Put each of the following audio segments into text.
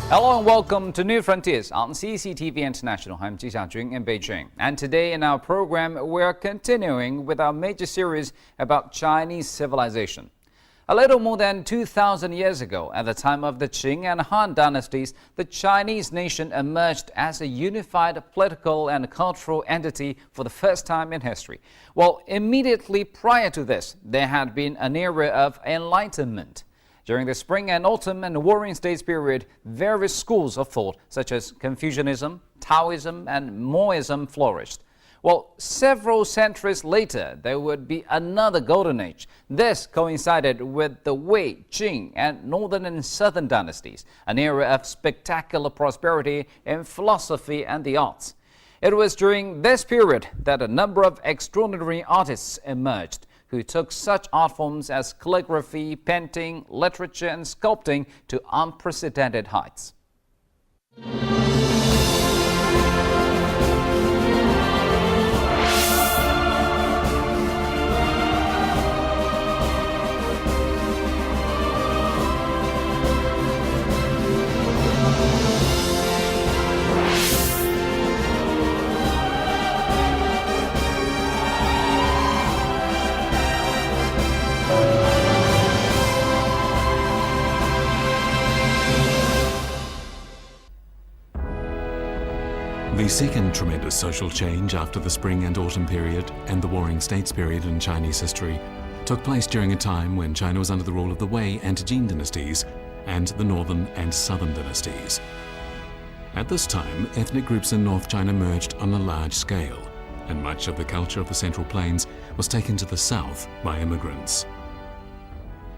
Hello and welcome to New Frontiers on CCTV International. I'm Ji Xiaojun in Beijing. And today in our program, we're continuing with our major series about Chinese civilization. A little more than 2,000 years ago, at the time of the Qing and Han dynasties, the Chinese nation emerged as a unified political and cultural entity for the first time in history. Well, immediately prior to this, there had been an era of enlightenment. During the Spring and Autumn and Warring States period, various schools of thought, such as Confucianism, Taoism, and Moism flourished. Well, several centuries later, there would be another golden age. This coincided with the Wei, Qing, and Northern and Southern dynasties, an era of spectacular prosperity in philosophy and the arts. It was during this period that a number of extraordinary artists emerged, who took such art forms as calligraphy, painting, literature, and sculpting to unprecedented heights. The second tremendous social change after the Spring and Autumn period and the Warring States period in Chinese history took place during a time when China was under the rule of the Wei and Jin dynasties and the Northern and Southern dynasties. At this time, ethnic groups in North China merged on a large scale, and much of the culture of the Central Plains was taken to the south by immigrants.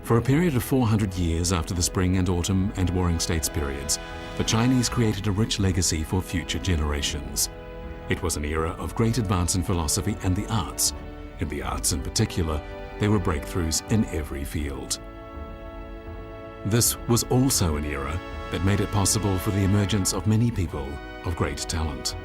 For a period of 400 years after the Spring and Autumn and Warring States periods, the Chinese created a rich legacy for future generations. It was an era of great advance in philosophy and the arts. In the arts in particular, there were breakthroughs in every field. This was also an era that made it possible for the emergence of many people of great talent.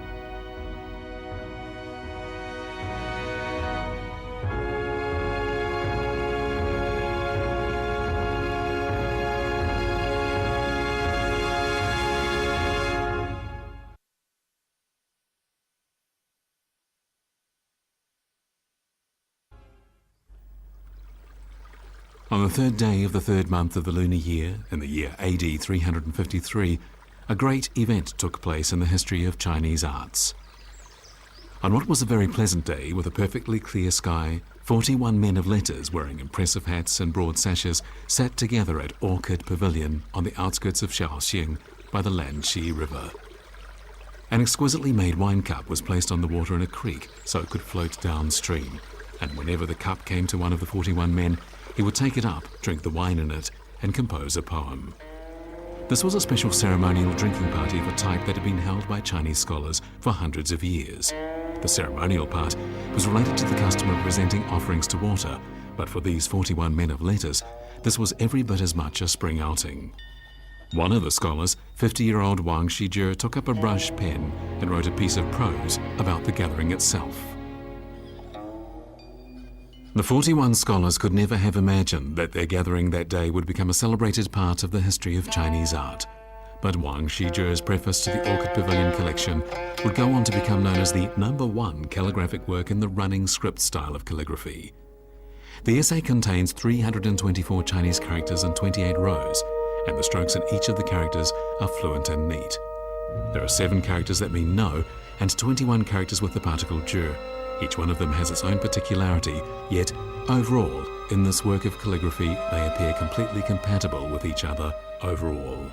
On the third day of the third month of the lunar year, in the year AD 353, a great event took place in the history of Chinese arts. On what was a very pleasant day with a perfectly clear sky, 41 men of letters wearing impressive hats and broad sashes sat together at Orchid Pavilion on the outskirts of Shaoxing by the Lanxi River. An exquisitely made wine cup was placed on the water in a creek so it could float downstream, and whenever the cup came to one of the 41 men, he would take it up, drink the wine in it, and compose a poem. This was a special ceremonial drinking party of a type that had been held by Chinese scholars for hundreds of years. The ceremonial part was related to the custom of presenting offerings to water, but for these 41 men of letters, this was every bit as much a spring outing. One of the scholars, 50-year-old Wang Shizhi, took up a brush pen and wrote a piece of prose about the gathering itself. The 41 scholars could never have imagined that their gathering that day would become a celebrated part of the history of Chinese art. But Wang Shizhi's preface to the Orchid Pavilion collection would go on to become known as the #1 calligraphic work in the running script style of calligraphy. The essay contains 324 Chinese characters in 28 rows, and the strokes in each of the characters are fluent and neat. There are 7 characters that mean no, and 21 characters with the particle zhi. Each one of them has its own particularity, yet overall, in this work of calligraphy, they appear completely compatible with each other overall.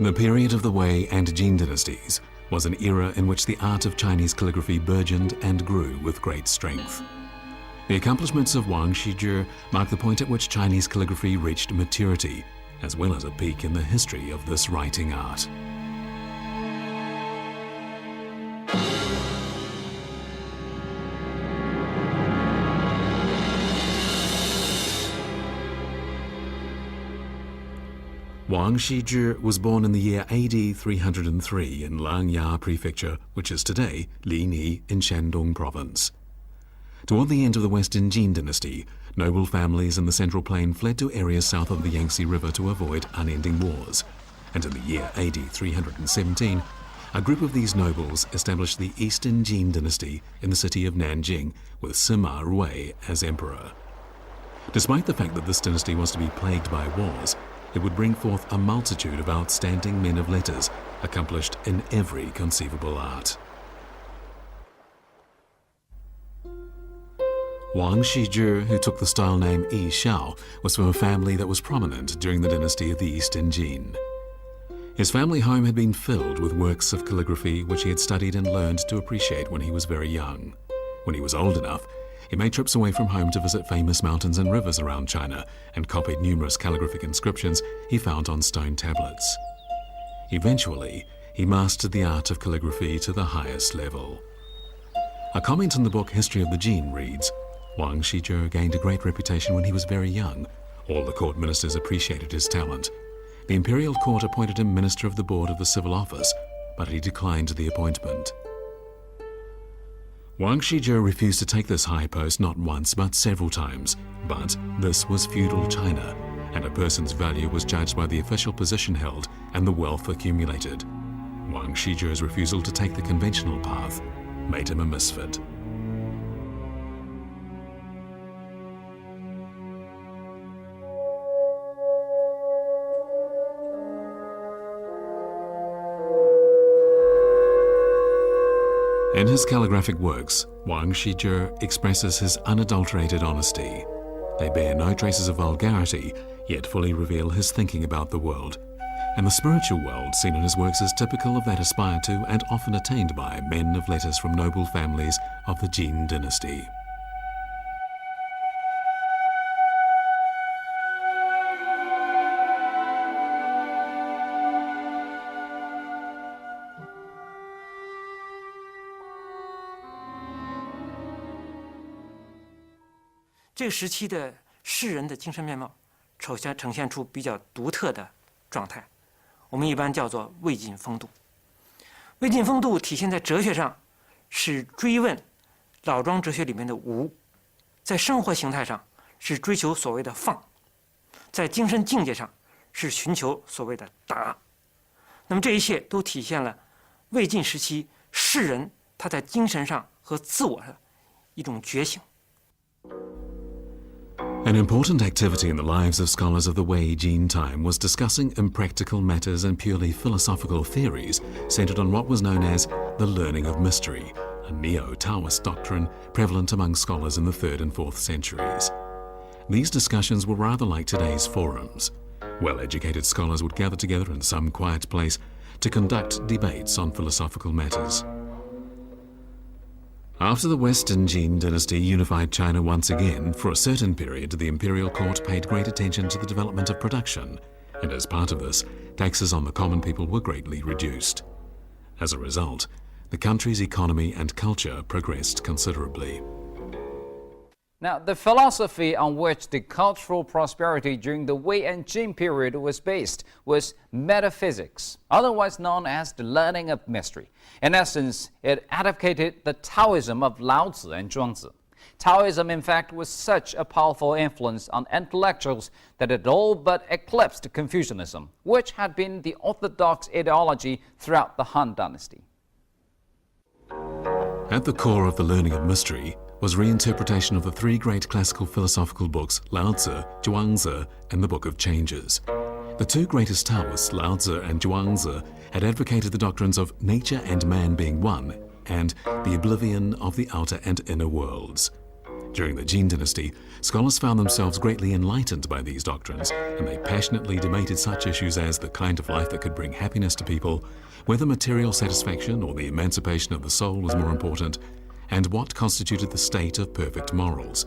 The period of the Wei and Jin dynasties was an era in which the art of Chinese calligraphy burgeoned and grew with great strength. The accomplishments of Wang Shizhi mark the point at which Chinese calligraphy reached maturity, as well as a peak in the history of this writing art. Wang Shizhi was born in the year AD 303 in Langya Prefecture, which is today Lini in Shandong Province. Toward the end of the Western Jin dynasty, Noble families in the Central Plain fled to areas south of the Yangtze River to avoid unending wars. And in the year AD 317, a group of these nobles established the Eastern Jin dynasty in the city of Nanjing with Sima Rui as emperor. Despite the fact that this dynasty was to be plagued by wars, it would bring forth a multitude of outstanding men of letters, accomplished in every conceivable art. Wang Shizhi, who took the style name Yi Xiao, was from a family that was prominent during the dynasty of the Eastern Jin. His family home had been filled with works of calligraphy which he had studied and learned to appreciate when he was very young. When he was old enough, he made trips away from home to visit famous mountains and rivers around China and copied numerous calligraphic inscriptions he found on stone tablets. Eventually, he mastered the art of calligraphy to the highest level. A comment in the book History of the Jin reads, Wang Shizhi gained a great reputation when he was very young. All the court ministers appreciated his talent. The imperial court appointed him minister of the board of the civil office, but he declined the appointment. Wang Shizhi refused to take this high post not once but several times, but this was feudal China, and a person's value was judged by the official position held and the wealth accumulated. Wang Shizhi's refusal to take the conventional path made him a misfit. In his calligraphic works, Wang Shizhi expresses his unadulterated honesty. They bear no traces of vulgarity, yet fully reveal his thinking about the world. And the spiritual world seen in his works is typical of that aspired to and often attained by men of letters from noble families of the Jin dynasty.这个时期的士人的精神面貌，首先呈现出比较独特的状态，我们一般叫做魏晋风度。魏晋风度体现在哲学上，是追问老庄哲学里面的无；在生活形态上，是追求所谓的放；在精神境界上，是寻求所谓的达。那么这一切都体现了魏晋时期士人他在精神上和自我的一种觉醒。An important activity in the lives of scholars of the Wei Jin time was discussing impractical matters and purely philosophical theories centered on what was known as the learning of mystery, a neo-Taoist doctrine prevalent among scholars in the 3rd and 4th centuries. These discussions were rather like today's forums. Well-educated scholars would gather together in some quiet place to conduct debates on philosophical matters. After the Western Jin dynasty unified China once again, for a certain period the imperial court paid great attention to the development of production, and as part of this, taxes on the common people were greatly reduced. As a result, the country's economy and culture progressed considerably. Now, the philosophy on which the cultural prosperity during the Wei and Jin period was based was metaphysics, otherwise known as the learning of mystery. In essence, it advocated the Taoism of Lao Tzu and Zhuangzi. Taoism, in fact, was such a powerful influence on intellectuals that it all but eclipsed Confucianism, which had been the orthodox ideology throughout the Han Dynasty. At the core of the learning of mystery was reinterpretation of the 3 great classical philosophical books, Lao Tzu, Zhuangzi, and the Book of Changes. The 2 greatest Taoists, Lao Tzu and Zhuangzi, had advocated the doctrines of nature and man being one, and the oblivion of the outer and inner worlds. During the Jin dynasty, scholars found themselves greatly enlightened by these doctrines, and they passionately debated such issues as the kind of life that could bring happiness to people, whether material satisfaction or the emancipation of the soul was more important, and what constituted the state of perfect morals.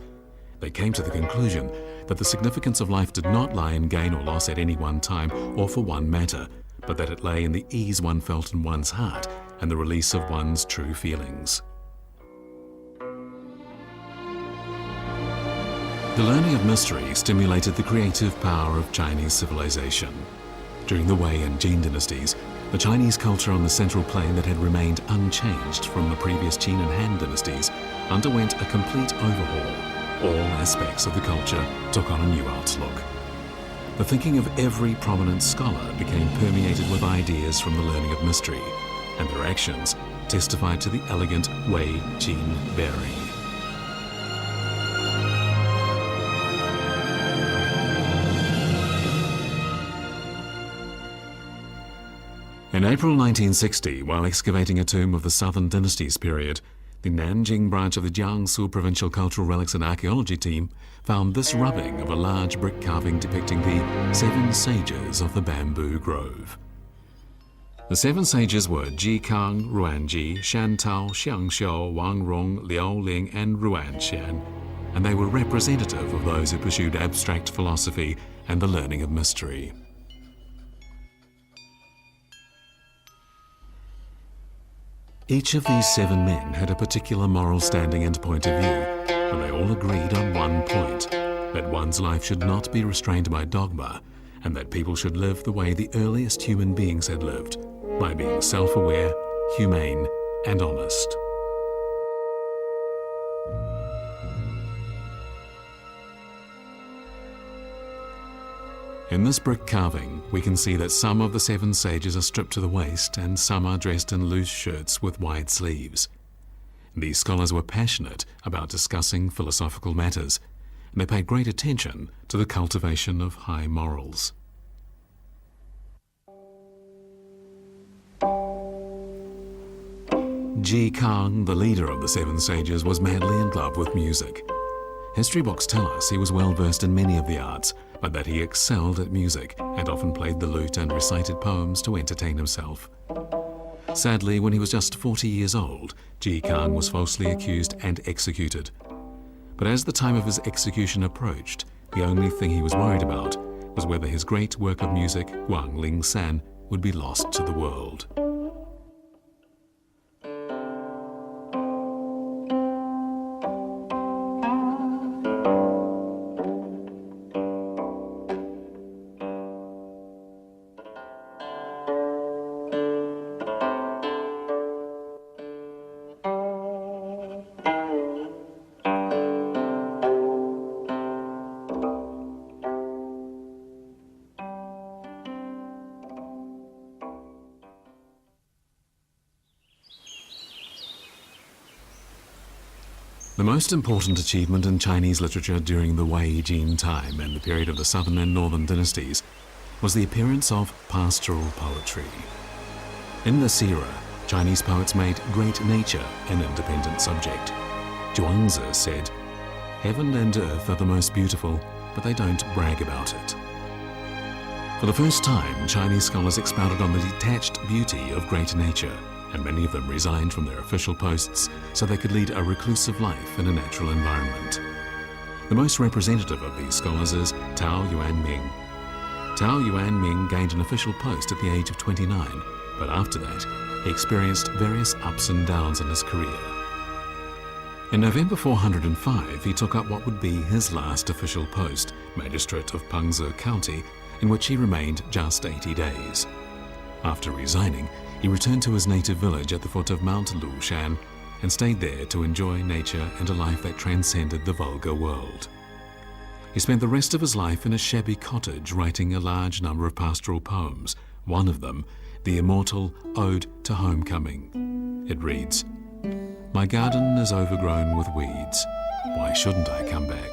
They came to the conclusion that the significance of life did not lie in gain or loss at any one time or for one matter, but that it lay in the ease one felt in one's heart and the release of one's true feelings. The learning of mystery stimulated the creative power of Chinese civilization. During the Wei and Jin dynasties, the Chinese culture on the Central Plain that had remained unchanged from the previous Qin and Han dynasties underwent a complete overhaul. all aspects of the culture took on a new outlook. The thinking of every prominent scholar became permeated with ideas from the learning of mystery, and their actions testified to the elegant Wei Jin bearing. In April 1960, while excavating a tomb of the Southern Dynasties period, the Nanjing branch of the Jiangsu Provincial Cultural Relics and Archaeology team found this rubbing of a large brick carving depicting the 7 sages of the bamboo grove. The 7 sages were Ji Kang, Ruanji, Shan Tao, Xiang Xiao, Wang Rong, Liao Ling, and Ruan Xian, and they were representative of those who pursued abstract philosophy and the learning of mystery. Each of these 7 men had a particular moral standing and point of view, and they all agreed on one point, that one's life should not be restrained by dogma, and that people should live the way the earliest human beings had lived, by being self-aware, humane, and honest. In this brick carving, we can see that some of the 7 sages are stripped to the waist and some are dressed in loose shirts with wide sleeves. These scholars were passionate about discussing philosophical matters, and they paid great attention to the cultivation of high morals. Ji Kang, the leader of the 7 sages, was madly in love with music. History books tell us he was well versed in many of the arts, but that he excelled at music and often played the lute and recited poems to entertain himself. Sadly, when he was just 40 years old, Ji Kang was falsely accused and executed. But as the time of his execution approached, the only thing he was worried about was whether his great work of music, Wang Ling San, would be lost to the world. The most important achievement in Chinese literature during the Wei Jin time and the period of the Southern and Northern dynasties was the appearance of pastoral poetry. In this era, Chinese poets made great nature an independent subject. Zhuangzi said, "Heaven and earth are the most beautiful, but they don't brag about it." For the first time, Chinese scholars expounded on the detached beauty of great nature, and many of them resigned from their official posts so they could lead a reclusive life in a natural environment. The most representative of these scholars is Tao Yuanming. Tao Yuanming gained an official post at the age of 29, but after that, he experienced various ups and downs in his career. In November 405, he took up what would be his last official post, Magistrate of Pengzi County, in which he remained just 80 days. After resigning, he returned to his native village at the foot of Mount Lushan and stayed there to enjoy nature and a life that transcended the vulgar world. He spent the rest of his life in a shabby cottage writing a large number of pastoral poems, one of them, the immortal Ode to Homecoming. It reads, "My garden is overgrown with weeds. Why shouldn't I come back?"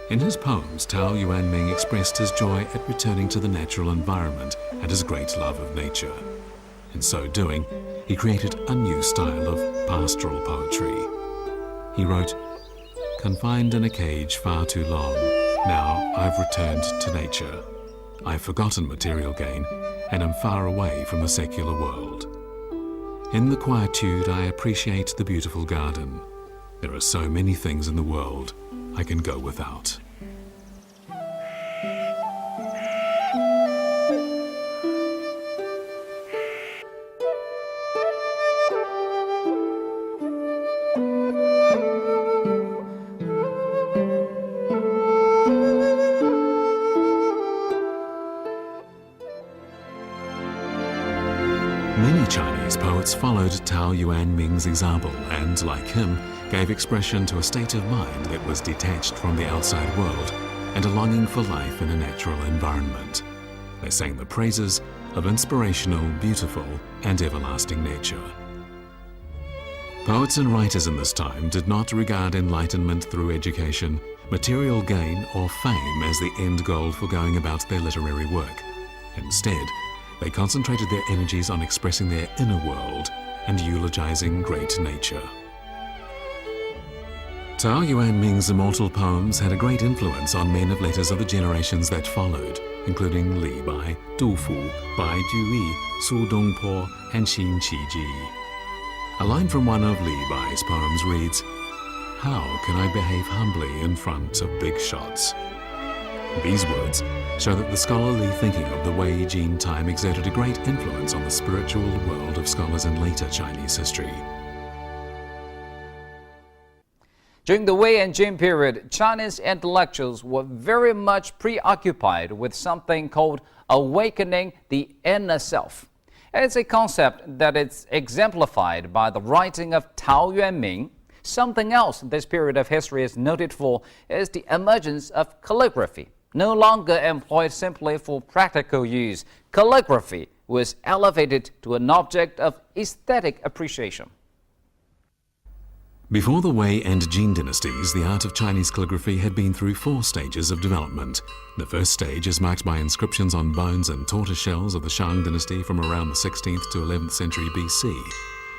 In his poems, Tao Yuanming expressed his joy at returning to the natural environment and his great love of nature. In so doing, he created a new style of pastoral poetry. He wrote, "Confined in a cage far too long, now I've returned to nature. I've forgotten material gain and am far away from the secular world. In the quietude, I appreciate the beautiful garden. There are so many things in the world I can go without." Many Chinese poets followed Tao Yuanming's example and, like him, gave expression to a state of mind that was detached from the outside world and a longing for life in a natural environment. They sang the praises of inspirational, beautiful, and everlasting nature. Poets and writers in this time did not regard enlightenment through education, material gain, or fame as the end goal for going about their literary work. Instead, they concentrated their energies on expressing their inner world and eulogizing great nature. Tao Yuanming's immortal poems had a great influence on men of letters of the generations that followed, including Li Bai, Du Fu, Bai Juyi, Su Dongpo, and Xin Qiji. A line from one of Li Bai's poems reads, "How can I behave humbly in front of big shots?" These words show that the scholarly thinking of the Wei Jin time exerted a great influence on the spiritual world of scholars in later Chinese history. During the Wei and Jin period, Chinese intellectuals were very much preoccupied with something called awakening the inner self. It's a concept that is exemplified by the writing of Tao Yuanming. Something else this period of history is noted for is the emergence of calligraphy. No longer employed simply for practical use, calligraphy was elevated to an object of aesthetic appreciation. Before the Wei and Jin dynasties, the art of Chinese calligraphy had been through 4 stages of development. The first stage is marked by inscriptions on bones and tortoise shells of the Shang dynasty from around the 16th to 11th century BC.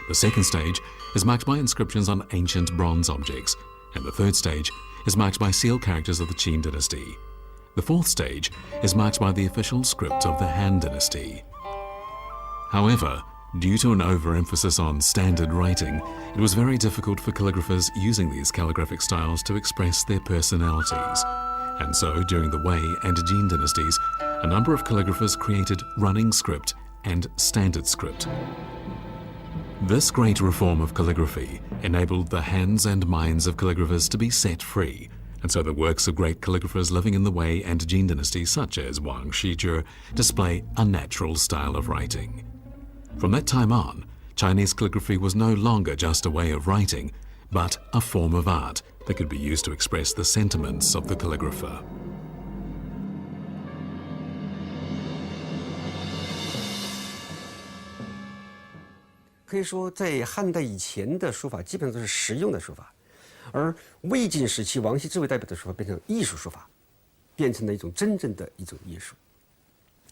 The second stage is marked by inscriptions on ancient bronze objects, and the third stage is marked by seal characters of the Qin dynasty. The fourth stage is marked by the official script of the Han dynasty. However, due to an overemphasis on standard writing, it was very difficult for calligraphers using these calligraphic styles to express their personalities. And so, during the Wei and Jin dynasties, a number of calligraphers created running script and standard script. This great reform of calligraphy enabled the hands and minds of calligraphers to be set free, and so the works of great calligraphers living in the Wei and Jin dynasties, such as Wang Shizhi, display a natural style of writing. From that time on, Chinese calligraphy was no longer just a way of writing, but a form of art that could be used to express the sentiments of the calligrapher. 可以说，在汉代以前的书法基本上都是实用的书法，而魏晋时期王羲之为代表的书法变成艺术书法，变成了一种真正的一种艺术。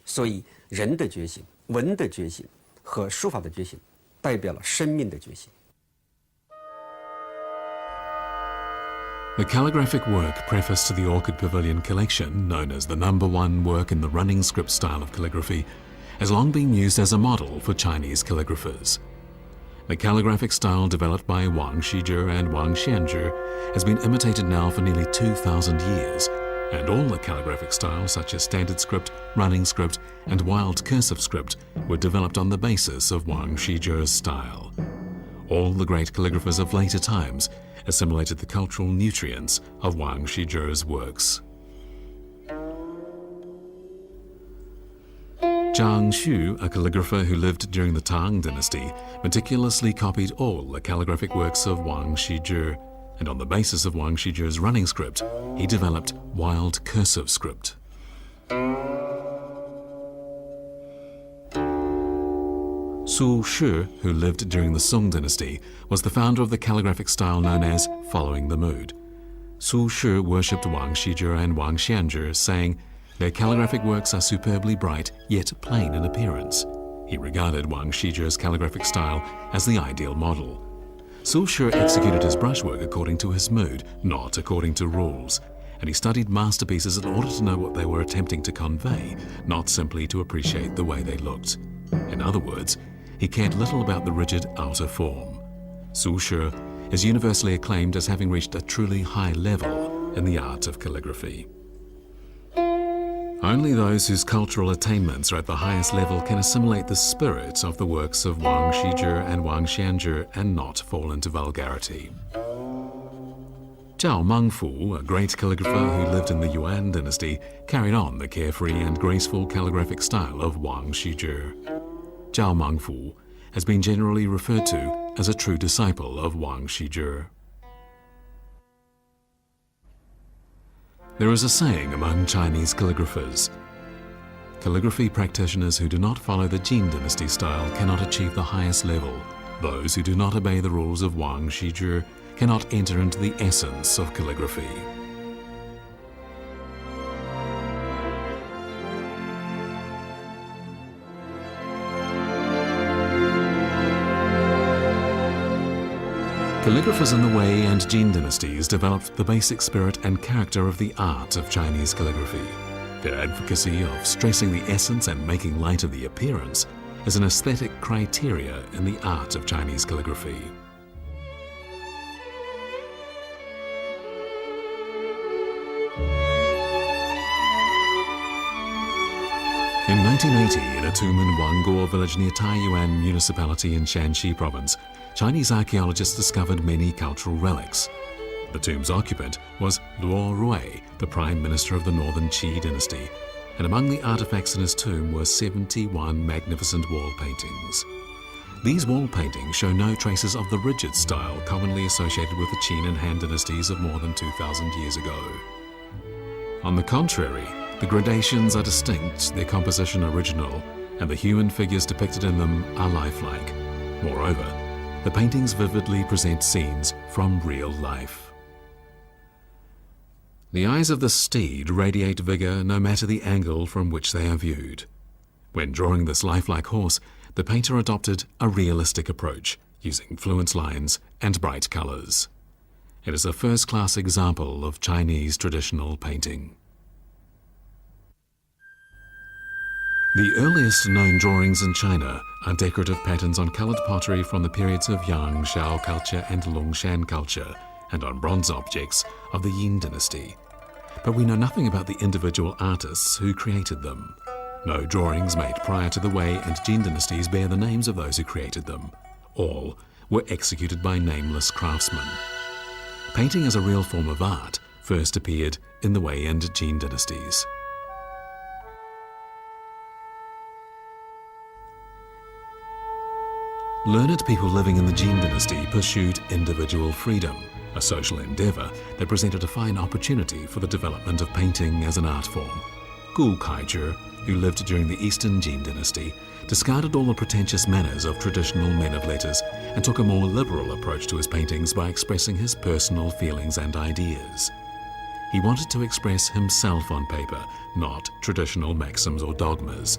所以，人的觉醒、文的觉醒和书法的觉醒，代表了生命的觉醒。 The calligraphic work preface to the Orchid Pavilion collection, known as the #1 work in the running script style of calligraphy, has long been used as a model for Chinese calligraphers. The calligraphic style developed by Wang Shizhi and Wang Xianzhi has been imitated now for nearly 2,000 years, and all the calligraphic styles such as standard script, running script, and wild cursive script were developed on the basis of Wang Shizhi's style. All the great calligraphers of later times assimilated the cultural nutrients of Wang Shizhi's works. Zhang Xu, a calligrapher who lived during the Tang dynasty, meticulously copied all the calligraphic works of Wang Shizhi, and on the basis of Wang Shizhi's running script, he developed wild cursive script. Su Shi, who lived during the Song dynasty, was the founder of the calligraphic style known as Following the Mood. Su Shi worshipped Wang Shizhi and Wang Xianzhi, saying, "Their calligraphic works are superbly bright, yet plain in appearance." He regarded Wang Shizhi's calligraphic style as the ideal model. Su Shi executed his brushwork according to his mood, not according to rules, and he studied masterpieces in order to know what they were attempting to convey, not simply to appreciate the way they looked. In other words, he cared little about the rigid outer form. Su Shi is universally acclaimed as having reached a truly high level in the art of calligraphy. Only those whose cultural attainments are at the highest level can assimilate the spirit of the works of Wang Shizhi and Wang Xianzhi and not fall into vulgarity. Zhao Mengfu, a great calligrapher who lived in the Yuan dynasty, carried on the carefree and graceful calligraphic style of Wang Shizhi. Zhao Mengfu has been generally referred to as a true disciple of Wang Shizhi. There is a saying among Chinese calligraphers: calligraphy practitioners who do not follow the Jin dynasty style cannot achieve the highest level. Those who do not obey the rules of Wang Shizhi cannot enter into the essence of calligraphy. Calligraphers in the Wei and Jin dynasties developed the basic spirit and character of the art of Chinese calligraphy. Their advocacy of stressing the essence and making light of the appearance is an aesthetic criteria in the art of Chinese calligraphy. In 1980, in a tomb in Wanguo village near Taiyuan municipality in Shanxi province, Chinese archaeologists discovered many cultural relics. The tomb's occupant was Luo Rui, the prime minister of the northern Qi dynasty, and among the artifacts in his tomb were 71 magnificent wall paintings. These wall paintings show no traces of the rigid style commonly associated with the Qin and Han dynasties of more than 2,000 years ago. On the contrary, the gradations are distinct, their composition original, and the human figures depicted in them are lifelike. Moreover, the paintings vividly present scenes from real life. The eyes of the steed radiate vigor no matter the angle from which they are viewed. When drawing this lifelike horse, the painter adopted a realistic approach, using fluent lines and bright colors. It is a first-class example of Chinese traditional painting. The earliest known drawings in China are decorative patterns on colored pottery from the periods of Yang, Shao culture and Longshan culture, and on bronze objects of the Yin dynasty. But we know nothing about the individual artists who created them. No drawings made prior to the Wei and Jin dynasties bear the names of those who created them. All were executed by nameless craftsmen. Painting as a real form of art first appeared in the Wei and Jin dynasties. Learned people living in the Jin dynasty pursued individual freedom, a social endeavor that presented a fine opportunity for the development of painting as an art form. Gu Kaizhi, who lived during the Eastern Jin dynasty, discarded all the pretentious manners of traditional men of letters and took a more liberal approach to his paintings by expressing his personal feelings and ideas. He wanted to express himself on paper, not traditional maxims or dogmas.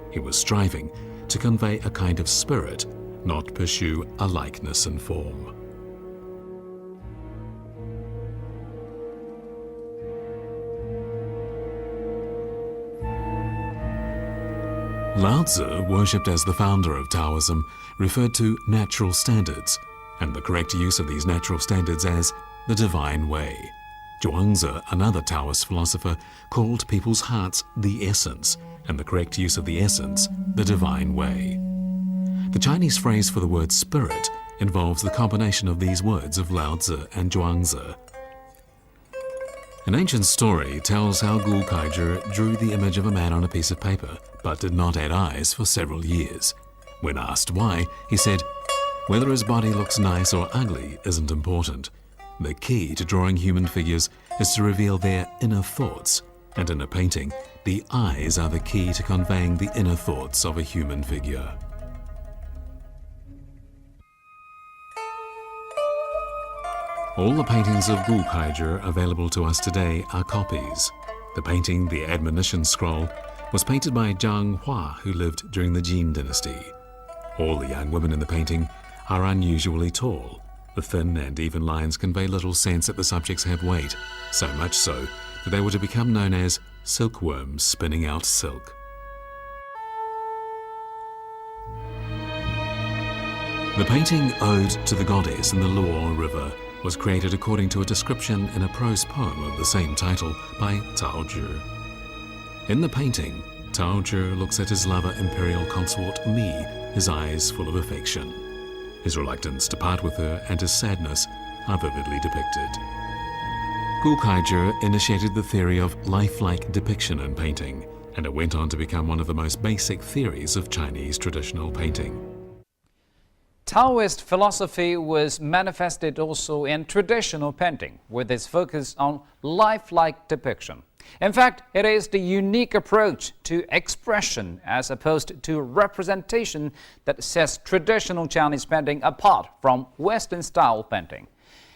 He was striving to convey a kind of spirit, not pursue a likeness and form. Lao Tzu, worshipped as the founder of Taoism, referred to natural standards, and the correct use of these natural standards as the divine way. Zhuangzi, another Taoist philosopher, called people's hearts the essence, and the correct use of the essence, the divine way. The Chinese phrase for the word spirit involves the combination of these words of Lao Tzu and Zhuangzi. An ancient story tells how Gu Kaizhi drew the image of a man on a piece of paper, but did not add eyes for several years. When asked why, he said, "Whether his body looks nice or ugly isn't important. The key to drawing human figures is to reveal their inner thoughts, and in a painting, the eyes are the key to conveying the inner thoughts of a human figure." All the paintings of Gu Kaizhi available to us today are copies. The painting, the Admonition Scroll, was painted by Zhang Hua, who lived during the Jin dynasty. All the young women in the painting are unusually tall. The thin and even lines convey little sense that the subjects have weight, so much so that they were to become known as silkworms spinning out silk. The painting Ode to the Goddess in the Luo River was created according to a description in a prose poem of the same title by Cao Zhi. In the painting, Cao Zhi looks at his lover, imperial consort Mi, his eyes full of affection. His reluctance to part with her and his sadness are vividly depicted. Gu Kaizhi initiated the theory of lifelike depiction in painting, and it went on to become one of the most basic theories of Chinese traditional painting. Taoist philosophy was manifested also in traditional painting, with its focus on lifelike depiction. In fact, it is the unique approach to expression as opposed to representation that sets traditional Chinese painting apart from Western-style painting.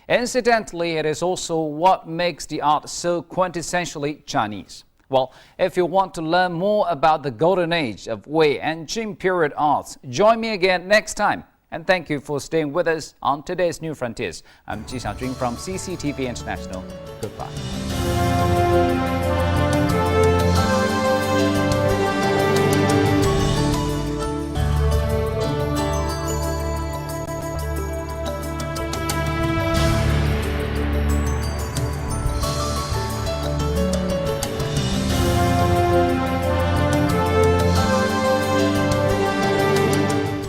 Incidentally, it is also what makes the art so quintessentially Chinese. Well, if you want to learn more about the golden age of Wei and Jin period arts, join me again next time. And thank you for staying with us on today's New Frontiers. I'm Ji Xiaojun from CCTV International. Goodbye.